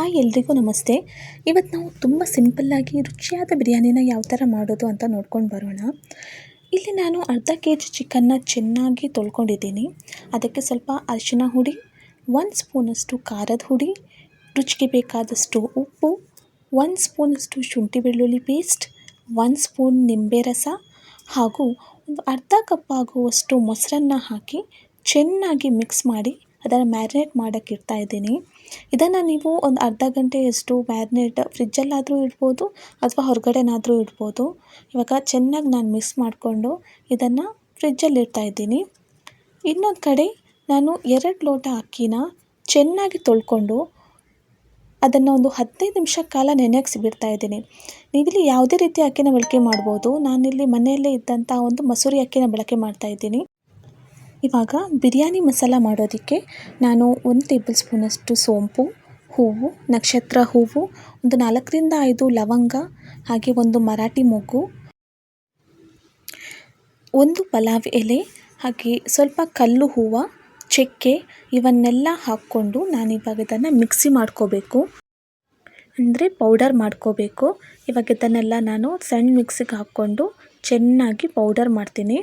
Hi ಎಲ್ರಿಗೂ ನಮಸ್ತೆ. ಇವತ್ತು ನಾವು ತುಂಬ ಸಿಂಪಲ್ಲಾಗಿ ರುಚಿಯಾದ ಬಿರಿಯಾನಿನ ಯಾವ ಥರ ಮಾಡೋದು ಅಂತ ನೋಡ್ಕೊಂಡು ಬರೋಣ. ಇಲ್ಲಿ ನಾನು ಅರ್ಧ ಕೆಜಿ ಚಿಕನ್ನ ಚೆನ್ನಾಗಿ ತೊಳ್ಕೊಂಡಿದ್ದೀನಿ. ಅದಕ್ಕೆ ಸ್ವಲ್ಪ ಅರಿಶಿನ ಹುಡಿ, 1 ಸ್ಪೂನಷ್ಟು ಖಾರದ ಹುಡಿ, ರುಚಿಗೆ ಬೇಕಾದಷ್ಟು ಉಪ್ಪು, 1 ಸ್ಪೂನಷ್ಟು ಶುಂಠಿ ಬೆಳ್ಳುಳ್ಳಿ ಪೇಸ್ಟ್, 1 ಸ್ಪೂನ್ ನಿಂಬೆ ರಸ ಹಾಗೂ ಒಂದು ಅರ್ಧ ಕಪ್ ಆಗುವಷ್ಟು ಮೊಸರನ್ನ ಹಾಕಿ ಚೆನ್ನಾಗಿ ಮಿಕ್ಸ್ ಮಾಡಿ ಅದನ್ನು ಮ್ಯಾರಿನೇಟ್ ಮಾಡೋಕ್ಕೆ ಇಡ್ತಾ ಇದ್ದೀನಿ. ಇದನ್ನು ನೀವು ಒಂದು ಅರ್ಧ ಗಂಟೆಯಷ್ಟು ಮ್ಯಾರಿನೇಟ್ ಫ್ರಿಜ್ಜಲ್ಲಾದರೂ ಇಡ್ಬೋದು ಅಥವಾ ಹೊರಗಡೆನಾದರೂ ಇಡ್ಬೋದು. ಇವಾಗ ಚೆನ್ನಾಗಿ ನಾನು ಮಿಕ್ಸ್ ಮಾಡಿಕೊಂಡು ಇದನ್ನು ಫ್ರಿಜ್ಜಲ್ಲಿ ಇಡ್ತಾ ಇದ್ದೀನಿ. ಇನ್ನೊಂದು ಕಡೆ ನಾನು 2 ಲೋಟ ಅಕ್ಕಿನ ಚೆನ್ನಾಗಿ ತೊಳ್ಕೊಂಡು ಅದನ್ನು ಒಂದು 15 ನಿಮಿಷ ಕಾಲ ನೆನೆಸಿ ಬಿಡ್ತಾ ಇದ್ದೀನಿ. ನೀವಿಲ್ಲಿ ಯಾವುದೇ ರೀತಿ ಅಕ್ಕಿನ ಬಳಕೆ ಮಾಡ್ಬೋದು. ನಾನಿಲ್ಲಿ ಮನೆಯಲ್ಲೇ ಇದ್ದಂಥ ಒಂದು ಮಸೂರಿ ಅಕ್ಕಿನ ಬಳಕೆ ಮಾಡ್ತಾ ಇದ್ದೀನಿ. ಇವಾಗ ಬಿರಿಯಾನಿ ಮಸಾಲ ಮಾಡೋದಕ್ಕೆ ನಾನು 1 ಟೇಬಲ್ ಸ್ಪೂನಷ್ಟು ಸೋಂಪು, ಹೂವು, ನಕ್ಷತ್ರ ಹೂವು, ಒಂದು 4 ರಿಂದ 5 ಲವಂಗ, ಹಾಗೆ ಒಂದು ಮರಾಠಿ ಮೊಗ್ಗು, ಒಂದು ಪಲಾವ್ ಎಲೆ, ಹಾಗೆ ಸ್ವಲ್ಪ ಕಲ್ಲು ಹೂವು, ಚಕ್ಕೆ ಇವನ್ನೆಲ್ಲ ಹಾಕ್ಕೊಂಡು ನಾನಿವಾಗ ಇದನ್ನು ಮಿಕ್ಸಿ ಮಾಡ್ಕೋಬೇಕು, ಅಂದರೆ ಪೌಡರ್ ಮಾಡ್ಕೋಬೇಕು. ಇವಾಗ ಇದನ್ನೆಲ್ಲ ನಾನು ಸಣ್ಣ ಮಿಕ್ಸಿಗೆ ಹಾಕ್ಕೊಂಡು ಚೆನ್ನಾಗಿ ಪೌಡರ್ ಮಾಡ್ತೀನಿ.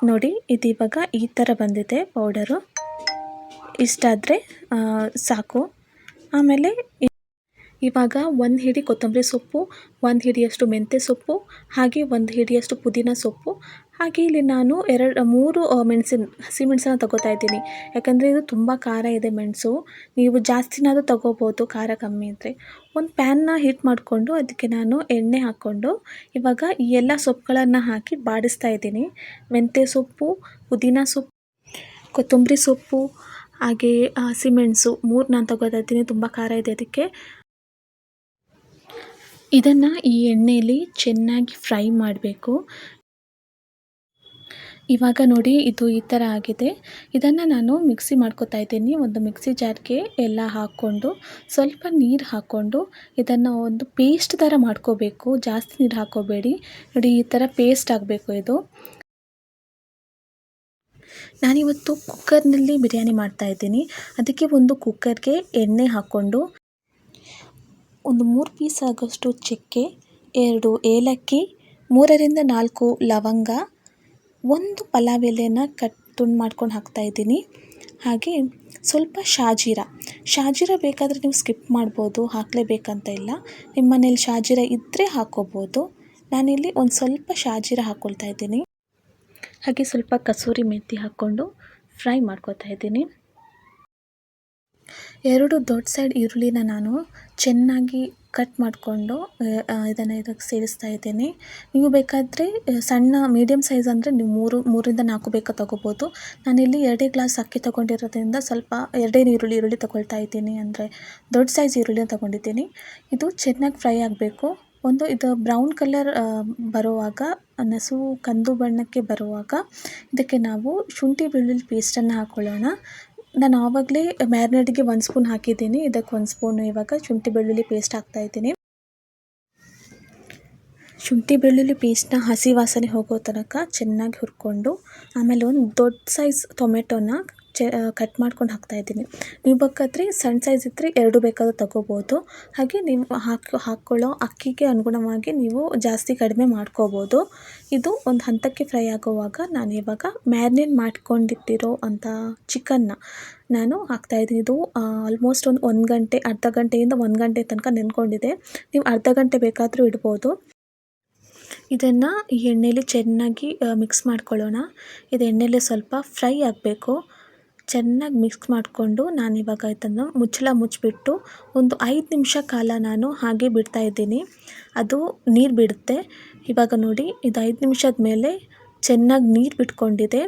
ನೋಡಿ, ಇದು ಇವಾಗ ಈ ಥರ ಬಂದಿದೆ ಪೌಡರು. ಇಷ್ಟಾದರೆ ಸಾಕು. ಆಮೇಲೆ ಇವಾಗ 1 ಹಿಡಿ ಕೊತ್ತಂಬರಿ ಸೊಪ್ಪು, 1 ಹಿಡಿಯಷ್ಟು ಮೆಂತ್ಯ ಸೊಪ್ಪು, ಹಾಗೆ 1 ಹಿಡಿಯಷ್ಟು ಪುದೀನ ಸೊಪ್ಪು, ಹಾಗೆ ಇಲ್ಲಿ ನಾನು 3 ಹಸಿಮೆಣಸನ್ನು ತಗೋತಾ ಇದ್ದೀನಿ. ಯಾಕಂದರೆ ಇದು ತುಂಬ ಖಾರ ಇದೆ ಮೆಣಸು. ನೀವು ಜಾಸ್ತಿನಾದರೂ ತಗೋಬೋದು ಖಾರ ಕಮ್ಮಿ ಇದ್ದರೆ. ಒಂದು ಪ್ಯಾನ್ನ ಹೀಟ್ ಮಾಡಿಕೊಂಡು ಅದಕ್ಕೆ ನಾನು ಎಣ್ಣೆ ಹಾಕ್ಕೊಂಡು ಇವಾಗ ಈ ಎಲ್ಲ ಸೊಪ್ಪುಗಳನ್ನು ಹಾಕಿ ಬಾಡಿಸ್ತಾ ಇದ್ದೀನಿ. ಮೆಂತ್ಯ ಸೊಪ್ಪು, ಪುದೀನ ಸೊಪ್ಪು, ಕೊತ್ತಂಬರಿ ಸೊಪ್ಪು, ಹಾಗೆ ಹಸಿಮೆಣಸು 3 ನಾನು ತಗೋತಾ ಇದ್ದೀನಿ. ತುಂಬ ಖಾರ ಇದೆ ಅದಕ್ಕೆ. ಇದನ್ನು ಈ ಎಣ್ಣೆಯಲ್ಲಿ ಚೆನ್ನಾಗಿ ಫ್ರೈ ಮಾಡಬೇಕು. ಇವಾಗ ನೋಡಿ, ಇದು ಈ ಥರ ಆಗಿದೆ. ಇದನ್ನು ನಾನು ಮಿಕ್ಸಿ ಮಾಡ್ಕೊತಾ ಇದ್ದೀನಿ. ಒಂದು ಮಿಕ್ಸಿ ಜಾರ್ಗೆ ಎಲ್ಲ ಹಾಕ್ಕೊಂಡು ಸ್ವಲ್ಪ ನೀರು ಹಾಕ್ಕೊಂಡು ಇದನ್ನು ಒಂದು ಪೇಸ್ಟ್ ಥರ ಮಾಡ್ಕೋಬೇಕು. ಜಾಸ್ತಿ ನೀರು ಹಾಕ್ಕೋಬೇಡಿ. ನೋಡಿ, ಈ ಥರ ಪೇಸ್ಟ್ ಆಗಬೇಕು ಇದು. ನಾನಿವತ್ತು ಕುಕ್ಕರ್ನಲ್ಲಿ ಬಿರಿಯಾನಿ ಮಾಡ್ತಾ ಇದ್ದೀನಿ. ಅದಕ್ಕೆ ಒಂದು ಕುಕ್ಕರ್ಗೆ ಎಣ್ಣೆ ಹಾಕ್ಕೊಂಡು ಒಂದು 3 ಪೀಸ್ ಆಗೋಷ್ಟು ಚಕ್ಕೆ, 2 ಏಲಕ್ಕಿ, 3 ರಿಂದ 4 ಲವಂಗ, ಒಂದು ಪಲಾವ್ ಎಲೆನ ತುಂಡು ಮಾಡ್ಕೊಂಡು ಹಾಕ್ತಾಯಿದ್ದೀನಿ. ಹಾಗೆ ಸ್ವಲ್ಪ ಶಾಜೀರ ಬೇಕಾದರೆ ನೀವು ಸ್ಕಿಪ್ ಮಾಡ್ಬೋದು, ಹಾಕಲೇಬೇಕಂತ ಇಲ್ಲ. ನಿಮ್ಮ ಮನೇಲಿ ಶಾಜೀರ ಇದ್ದರೆ ಹಾಕ್ಕೋಬೋದು. ನಾನಿಲ್ಲಿ ಒಂದು ಸ್ವಲ್ಪ ಶಾಜೀರ ಹಾಕ್ಕೊಳ್ತಾ ಇದ್ದೀನಿ. ಹಾಗೆ ಸ್ವಲ್ಪ ಕಸೂರಿ ಮೆಂತಿ ಹಾಕ್ಕೊಂಡು ಫ್ರೈ ಮಾಡ್ಕೊತಾ ಇದ್ದೀನಿ. 2 ದೊಡ್ಡ ಸೈಡ್ ಈರುಳ್ಳಿನ ನಾನು ಚೆನ್ನಾಗಿ ಕಟ್ ಮಾಡಿಕೊಂಡು ಇದಕ್ಕೆ ಸೇರಿಸ್ತಾ ಇದ್ದೀನಿ. ನೀವು ಬೇಕಾದರೆ ಸಣ್ಣ ಮೀಡಿಯಮ್ ಸೈಜ್ ಅಂದರೆ ನೀವು 3 ರಿಂದ 4 ಬೇಕಾ ತೊಗೋಬೋದು. ನಾನಿಲ್ಲಿ 2 ಗ್ಲಾಸ್ ಅಕ್ಕಿ ತೊಗೊಂಡಿರೋದ್ರಿಂದ ಸ್ವಲ್ಪ 2 ಈರುಳ್ಳಿ ತೊಗೊಳ್ತಾ ಇದ್ದೀನಿ. ಅಂದರೆ ದೊಡ್ಡ ಸೈಜ್ ಈರುಳ್ಳಿನ ತೊಗೊಂಡಿದ್ದೀನಿ. ಇದು ಚೆನ್ನಾಗಿ ಫ್ರೈ ಆಗಬೇಕು. ಇದು ಬ್ರೌನ್ ಕಲರ್ ಬರುವಾಗ, ನಸು ಕಂದು ಬಣ್ಣಕ್ಕೆ ಬರುವಾಗ ಇದಕ್ಕೆ ನಾವು ಶುಂಠಿ ಬೆಳ್ಳುಳ್ಳಿ ಪೇಸ್ಟನ್ನು ಹಾಕ್ಕೊಳ್ಳೋಣ. ನಾನು ಆವಾಗಲೇ ಮ್ಯಾರಿನೇಟ್ಗೆ 1 ಸ್ಪೂನ್ ಹಾಕಿದ್ದೀನಿ. ಇದಕ್ಕೆ 1 ಸ್ಪೂನ್ ಇವಾಗ ಶುಂಠಿ ಬೆಳ್ಳುಳ್ಳಿ ಪೇಸ್ಟ್ ಹಾಕ್ತಾಯಿದ್ದೀನಿ. ಶುಂಠಿ ಬೆಳ್ಳುಳ್ಳಿ ಪೇಸ್ಟ್ನ ಹಸಿ ವಾಸನೆ ಹೋಗೋ ತನಕ ಚೆನ್ನಾಗಿ ಹುರ್ಕೊಂಡು ಆಮೇಲೆ ಒಂದು ದೊಡ್ಡ ಸೈಜ್ ಟೊಮೆಟೊನ ಕಟ್ ಮಾಡ್ಕೊಂಡು ಹಾಕ್ತಾಯಿದ್ದೀನಿ. ನೀವು ಬೇಕಾದರೆ ಸಣ್ಣ ಸೈಜ್ ಇದ್ದರೆ 2 ಬೇಕಾದರೂ ತಗೋಬೋದು. ಹಾಗೆ ನೀವು ಹಾಕ್ಕೊಳ್ಳೋ ಅಕ್ಕಿಗೆ ಅನುಗುಣವಾಗಿ ನೀವು ಜಾಸ್ತಿ ಕಡಿಮೆ ಮಾಡ್ಕೋಬೋದು. ಇದು ಒಂದು ಹಂತಕ್ಕೆ ಫ್ರೈ ಆಗುವಾಗ ನಾನು ಇವಾಗ ಮ್ಯಾರಿನೇಟ್ ಮಾಡ್ಕೊಂಡಿಟ್ಟಿರೋ ಅಂಥ ಚಿಕನ್ನ ನಾನು ಹಾಕ್ತಾಯಿದ್ದೀನಿ. ಇದು ಆಲ್ಮೋಸ್ಟ್ ಒಂದು 1 ಗಂಟೆ, ಅರ್ಧ ಗಂಟೆಯಿಂದ 1 ಗಂಟೆ ತನಕ ನೆನ್ಕೊಂಡಿದೆ. ನೀವು ಅರ್ಧ ಗಂಟೆ ಬೇಕಾದರೂ ಇಡ್ಬೋದು. ಇದನ್ನು ಈ ಎಣ್ಣೆಯಲ್ಲಿ ಚೆನ್ನಾಗಿ ಮಿಕ್ಸ್ ಮಾಡ್ಕೊಳ್ಳೋಣ. ಇದು ಎಣ್ಣೆಯಲ್ಲಿ ಸ್ವಲ್ಪ ಫ್ರೈ ಆಗಬೇಕು. ಚೆನ್ನಾಗಿ ಮಿಕ್ಸ್ ಮಾಡಿಕೊಂಡು ನಾನಿವಾಗ ಇದನ್ನು ಮುಚ್ಚಳ ಮುಚ್ಚಿಬಿಟ್ಟು ಒಂದು 5 ನಿಮಿಷ ಕಾಲ ನಾನು ಹಾಗೆ ಬಿಡ್ತಾ ಇದ್ದೀನಿ. ಅದು ನೀರು ಬಿಡುತ್ತೆ. ಇವಾಗ ನೋಡಿ, ಇದು 5 ನಿಮಿಷದ ಮೇಲೆ ಚೆನ್ನಾಗಿ ನೀರು ಬಿಟ್ಕೊಂಡಿದೆ.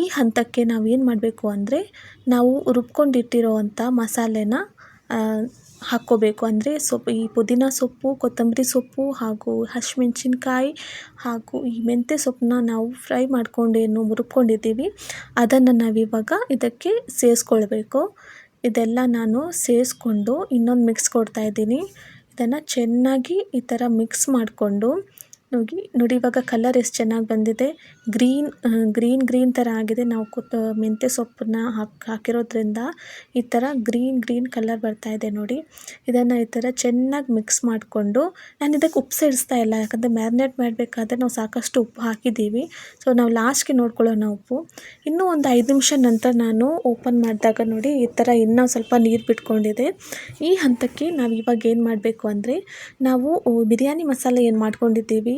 ಈ ಹಂತಕ್ಕೆ ನಾವು ಏನು ಮಾಡಬೇಕು ಅಂದರೆ, ನಾವು ರುಬ್ಕೊಂಡಿಟ್ಟಿರೋ ಅಂಥ ಮಸಾಲೆನ ಹಾಕ್ಕೋಬೇಕು. ಅಂದರೆ ಈ ಪುದೀನ ಸೊಪ್ಪು, ಕೊತ್ತಂಬರಿ ಸೊಪ್ಪು ಹಾಗೂ ಹಸಿಮೆಣಸಿನ್ಕಾಯಿ ಹಾಗೂ ಈ ಮೆಂತ್ಯ ಸೊಪ್ಪನ್ನ ನಾವು ಫ್ರೈ ಮಾಡ್ಕೊಂಡೇನು ರುಬ್ಕೊಂಡಿದ್ದೀವಿ ಅದನ್ನು ನಾವಿವಾಗ ಇದಕ್ಕೆ ಸೇರಿಸ್ಕೊಳ್ಬೇಕು. ಇದೆಲ್ಲ ನಾನು ಸೇರಿಸ್ಕೊಂಡು ಇನ್ನೊಂದು ಮಿಕ್ಸ್ ಕೊಡ್ತಾಯಿದ್ದೀನಿ. ಇದನ್ನು ಚೆನ್ನಾಗಿ ಈ ಥರ ಮಿಕ್ಸ್ ಮಾಡಿಕೊಂಡು ನೋಡಿ ಇವಾಗ ಕಲರ್ ಎಷ್ಟು ಚೆನ್ನಾಗಿ ಬಂದಿದೆ. ಗ್ರೀನ್ ಥರ ಆಗಿದೆ. ನಾವು ಮೆಂತ್ಯ ಸೊಪ್ಪನ್ನ ಹಾಕಿರೋದ್ರಿಂದ ಈ ಥರ ಗ್ರೀನ್ ಕಲರ್ ಬರ್ತಾ ಇದೆ ನೋಡಿ. ಇದನ್ನು ಈ ಥರ ಚೆನ್ನಾಗಿ ಮಿಕ್ಸ್ ಮಾಡಿಕೊಂಡು, ನಾನು ಇದಕ್ಕೆ ಉಪ್ಪು ಸೇರಿಸ್ತಾ ಇಲ್ಲ, ಯಾಕಂದರೆ ಮ್ಯಾರಿನೇಟ್ ಮಾಡಬೇಕಾದ್ರೆ ನಾವು ಸಾಕಷ್ಟು ಉಪ್ಪು ಹಾಕಿದ್ದೀವಿ. ಸೊ ನಾವು ಲಾಸ್ಟ್ಗೆ ನೋಡ್ಕೊಳ್ಳೋಣ ಉಪ್ಪು. ಇನ್ನೂ ಒಂದು 5 ನಿಮಿಷ ನಂತರ ನಾನು ಓಪನ್ ಮಾಡಿದಾಗ ನೋಡಿ ಈ ಥರ ಇನ್ನೂ ಸ್ವಲ್ಪ ನೀರು ಬಿಟ್ಕೊಂಡಿದೆ. ಈ ಹಂತಕ್ಕೆ ನಾವು ಇವಾಗ ಏನು ಮಾಡಬೇಕು ಅಂದರೆ, ನಾವು ಬಿರಿಯಾನಿ ಮಸಾಲೆ ಏನು ಮಾಡ್ಕೊಂಡಿದ್ದೀವಿ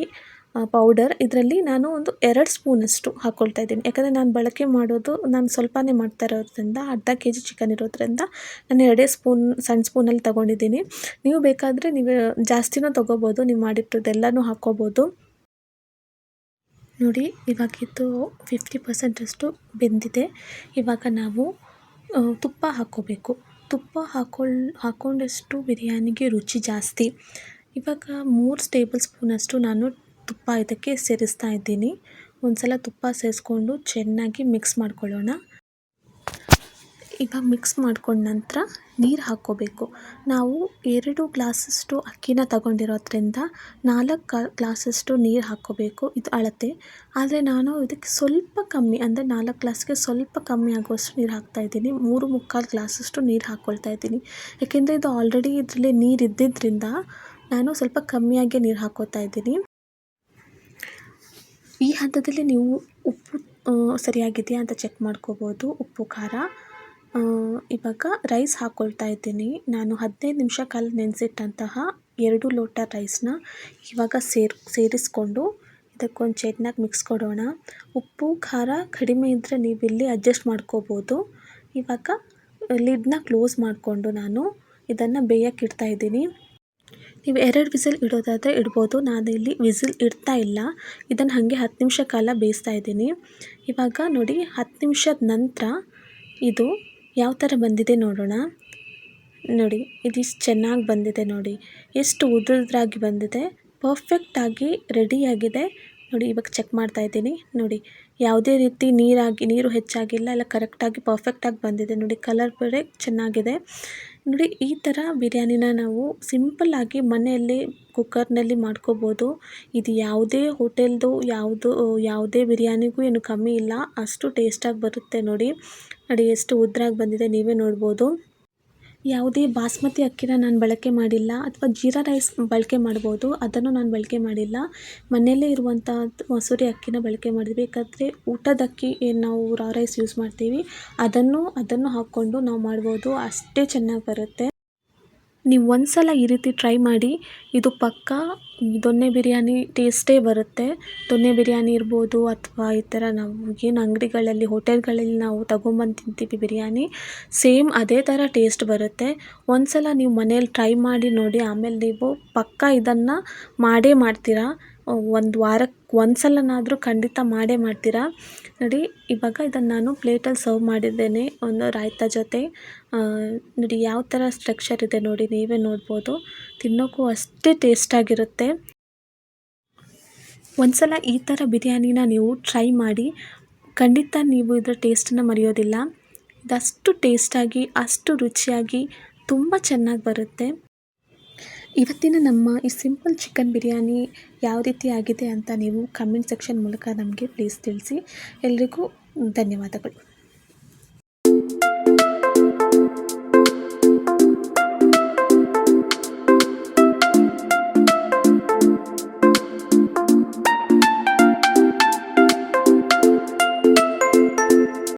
ಪೌಡರ್, ಇದರಲ್ಲಿ ನಾನು ಒಂದು 2 ಸ್ಪೂನಷ್ಟು ಹಾಕ್ಕೊಳ್ತಾ ಇದ್ದೀನಿ. ಯಾಕಂದರೆ ನಾನು ಬಳಕೆ ಮಾಡೋದು ಸ್ವಲ್ಪನೇ ಮಾಡ್ತಾ ಇರೋದ್ರಿಂದ, ಅರ್ಧ ಕೆ ಜಿ ಚಿಕನ್ ಇರೋದ್ರಿಂದ ನಾನು 2 ಸ್ಪೂನ್ ಸಣ್ಣ ಸ್ಪೂನಲ್ಲಿ ತೊಗೊಂಡಿದ್ದೀನಿ. ನೀವು ಬೇಕಾದರೆ ನೀವು ಜಾಸ್ತಿನೂ ತೊಗೋಬೋದು, ನೀವು ಮಾಡಿಟ್ಟದೆಲ್ಲನೂ ಹಾಕ್ಕೋಬೋದು. ನೋಡಿ ಇವಾಗಿದ್ದು 50% ಬೆಂದಿದೆ. ಇವಾಗ ನಾವು ತುಪ್ಪ ಹಾಕ್ಕೋಬೇಕು. ತುಪ್ಪ ಹಾಕ್ಕೊಂಡಷ್ಟು ಬಿರಿಯಾನಿಗೆ ರುಚಿ ಜಾಸ್ತಿ. ಇವಾಗ 3 ಟೇಬಲ್ ಸ್ಪೂನಷ್ಟು ನಾನು ತುಪ್ಪ ಇದಕ್ಕೆ ಸೇರಿಸ್ತಾ ಇದ್ದೀನಿ. ಒಂದು ಸಲ ತುಪ್ಪ ಸೇರಿಸ್ಕೊಂಡು ಚೆನ್ನಾಗಿ ಮಿಕ್ಸ್ ಮಾಡ್ಕೊಳ್ಳೋಣ. ಇವಾಗ ಮಿಕ್ಸ್ ಮಾಡ್ಕೊಂಡ ನಂತರ ನೀರು ಹಾಕ್ಕೋಬೇಕು. ನಾವು 2 ಗ್ಲಾಸಷ್ಟು ಅಕ್ಕಿನ ತಗೊಂಡಿರೋದ್ರಿಂದ 4 ಗ್ಲಾಸಷ್ಟು ನೀರು ಹಾಕ್ಕೋಬೇಕು. ಇದು ಅಳತೆ. ಆದರೆ ನಾನು ಇದಕ್ಕೆ ಸ್ವಲ್ಪ ಕಮ್ಮಿ, ಅಂದರೆ 4 ಗ್ಲಾಸ್ಗೆ ಸ್ವಲ್ಪ ಕಮ್ಮಿ ಆಗುವಷ್ಟು ನೀರು ಹಾಕ್ತಾಯಿದ್ದೀನಿ. 3 ಗ್ಲಾಸಷ್ಟು ನೀರು ಹಾಕ್ಕೊಳ್ತಾ ಇದ್ದೀನಿ. ಯಾಕೆಂದರೆ ಇದು ಆಲ್ರೆಡಿ ಇದರಲ್ಲಿ ನೀರು ಇದ್ದಿದ್ದರಿಂದ ನಾನು ಸ್ವಲ್ಪ ಕಮ್ಮಿಯಾಗಿ ನೀರು ಹಾಕ್ಕೋತಾ ಇದ್ದೀನಿ. ಈ ಹಂತದಲ್ಲಿ ನೀವು ಉಪ್ಪು ಸರಿಯಾಗಿದೆಯಾ ಅಂತ ಚೆಕ್ ಮಾಡ್ಕೋಬೋದು, ಉಪ್ಪು ಖಾರ. ಇವಾಗ ರೈಸ್ ಹಾಕ್ಕೊಳ್ತಾ ಇದ್ದೀನಿ. ನಾನು 15 ನಿಮಿಷ ಕಾಲ ನೆನೆಸಿಟ್ಟಂತಹ 2 ಲೋಟ ರೈಸ್ನ ಇವಾಗ ಸೇರಿಸ್ಕೊಂಡು ಇದಕ್ಕೊಂದು ಚೆನ್ನಾಗಿ ಮಿಕ್ಸ್ ಕೊಡೋಣ. ಉಪ್ಪು ಖಾರ ಕಡಿಮೆ ಇದ್ದರೆ ನೀವು ಇಲ್ಲಿ ಅಡ್ಜಸ್ಟ್ ಮಾಡ್ಕೋಬೋದು. ಇವಾಗ ಲಿಡ್ನ ಕ್ಲೋಸ್ ಮಾಡಿಕೊಂಡು ನಾನು ಇದನ್ನು ಬೇಯಕ್ಕೆ ಇಡ್ತಾ ಇದ್ದೀನಿ. ನೀವು 2 ವಿಸಿಲ್ ಇಡೋದಾದರೆ ಇಡ್ಬೋದು. ನಾನು ಇಲ್ಲಿ ವಿಸಿಲ್ ಇಡ್ತಾ ಇಲ್ಲ, ಇದನ್ನು ಹಾಗೆ 10 ನಿಮಿಷ ಕಾಲ ಬೇಯಿಸ್ತಾ ಇದ್ದೀನಿ. ಇವಾಗ ನೋಡಿ 10 ನಿಮಿಷದ ನಂತರ ಇದು ಯಾವ ಥರ ಬಂದಿದೆ ನೋಡೋಣ. ನೋಡಿ ಇದಿಷ್ಟು ಚೆನ್ನಾಗಿ ಬಂದಿದೆ. ನೋಡಿ ಎಷ್ಟು ಉದುರಾಗಿ ಬಂದಿದೆ, ಪರ್ಫೆಕ್ಟಾಗಿ ರೆಡಿಯಾಗಿದೆ. ನೋಡಿ ಇವಾಗ ಚೆಕ್ ಮಾಡ್ತಾ ಇದ್ದೀನಿ. ನೋಡಿ ಯಾವುದೇ ರೀತಿ ನೀರು ಹೆಚ್ಚಾಗಿಲ್ಲ, ಎಲ್ಲ ಕರೆಕ್ಟಾಗಿ ಪರ್ಫೆಕ್ಟಾಗಿ ಬಂದಿದೆ. ನೋಡಿ ಕಲರ್ ಬೇರೆ ಚೆನ್ನಾಗಿದೆ. ನೋಡಿ ಈ ಥರ ಬಿರಿಯಾನಿನ ನಾವು ಸಿಂಪಲ್ಲಾಗಿ ಮನೆಯಲ್ಲಿ ಕುಕ್ಕರ್ನಲ್ಲಿ ಮಾಡ್ಕೋಬೋದು. ಇದು ಯಾವುದೇ ಹೋಟೆಲ್ದು ಯಾವುದೇ ಬಿರಿಯಾನಿಗೂ ಏನು ಕಮ್ಮಿ ಇಲ್ಲ, ಅಷ್ಟು ಟೇಸ್ಟಾಗಿ ಬರುತ್ತೆ. ನೋಡಿ ಎಷ್ಟು ಉದ್ರಾಗಿ ಬಂದಿದೆ, ನೀವೇ ನೋಡ್ಬೋದು. ಯಾವುದೇ ಬಾಸ್ಮತಿ ಅಕ್ಕಿನ ನಾನು ಬಳಕೆ ಮಾಡಿಲ್ಲ, ಅಥವಾ ಜೀರಾ ರೈಸ್ ಬಳಕೆ ಮಾಡ್ಬೋದು, ಅದನ್ನು ನಾನು ಬಳಕೆ ಮಾಡಿಲ್ಲ. ಮನೆಯಲ್ಲೇ ಇರುವಂಥ ಮಸೂರಿ ಅಕ್ಕಿನ ಬಳಕೆ ಮಾಡಿದ್ವಿ. ಬೇಕಾದರೆ ಊಟದ ಅಕ್ಕಿ ಏನು ನಾವು ರಾ ರೈಸ್ ಯೂಸ್ ಮಾಡ್ತೀವಿ ಅದನ್ನು ಹಾಕ್ಕೊಂಡು ನಾವು ಮಾಡ್ಬೋದು, ಅಷ್ಟೇ ಚೆನ್ನಾಗಿ ಬರುತ್ತೆ. ನೀವು ಒಂದು ಸಲ ಈ ರೀತಿ ಟ್ರೈ ಮಾಡಿ, ಇದು ಪಕ್ಕಾ ದೊನ್ನೆ ಬಿರಿಯಾನಿ ಟೇಸ್ಟೇ ಬರುತ್ತೆ. ದೊನ್ನೆ ಬಿರಿಯಾನಿ ಇರ್ಬೋದು, ಅಥವಾ ಈ ಥರ ನಾವು ಏನು ಅಂಗಡಿಗಳಲ್ಲಿ ಹೋಟೆಲ್ಗಳಲ್ಲಿ ನಾವು ತಗೊಂಬಂದು ತಿಂತೀವಿ ಬಿರಿಯಾನಿ, ಸೇಮ್ ಅದೇ ಥರ ಟೇಸ್ಟ್ ಬರುತ್ತೆ. ಒಂದು ಸಲ ನೀವು ಮನೇಲಿ ಟ್ರೈ ಮಾಡಿ ನೋಡಿ, ಆಮೇಲೆ ನೀವು ಪಕ್ಕಾ ಇದನ್ನು ಮಾಡೇ ಮಾಡ್ತೀರಾ. ಒಂದು ವಾರಕ್ಕೆ ಒಂದು ಸಲನಾದರೂ ಖಂಡಿತ ಮಾಡೇ ಮಾಡ್ತೀರಾ. ನೋಡಿ ಇವಾಗ ಇದನ್ನು ನಾನು ಪ್ಲೇಟಲ್ಲಿ ಸರ್ವ್ ಮಾಡಿದ್ದೇನೆ, ಒಂದು ರಾಯ್ತ ಜೊತೆ. ನೋಡಿ ಯಾವ ಥರ ಸ್ಟ್ರಕ್ಚರ್ ಇದೆ ನೋಡಿ, ನೀವೇ ನೋಡ್ಬೋದು. ತಿನ್ನೋಕ್ಕೂ ಅಷ್ಟೇ ಟೇಸ್ಟಾಗಿರುತ್ತೆ. ಒಂದು ಸಲ ಈ ಥರ ಬಿರಿಯಾನಿನ ನೀವು ಟ್ರೈ ಮಾಡಿ, ಖಂಡಿತ ನೀವು ಇದರ ಟೇಸ್ಟನ್ನು ಮರೆಯೋದಿಲ್ಲ. ಇದಷ್ಟು ಟೇಸ್ಟಾಗಿ, ಅಷ್ಟು ರುಚಿಯಾಗಿ, ತುಂಬ ಚೆನ್ನಾಗಿ ಬರುತ್ತೆ. ಇವತ್ತಿನ ನಮ್ಮ ಈ ಸಿಂಪಲ್ ಚಿಕನ್ ಬಿರಿಯಾನಿ ಯಾವ ರೀತಿ ಆಗಿದೆ ಅಂತ ನೀವು ಕಮೆಂಟ್ ಸೆಕ್ಷನ್ ಮೂಲಕ ನಮಗೆ ಪ್ಲೀಸ್ ತಿಳಿಸಿ. ಎಲ್ರಿಗೂ ಧನ್ಯವಾದಗಳು.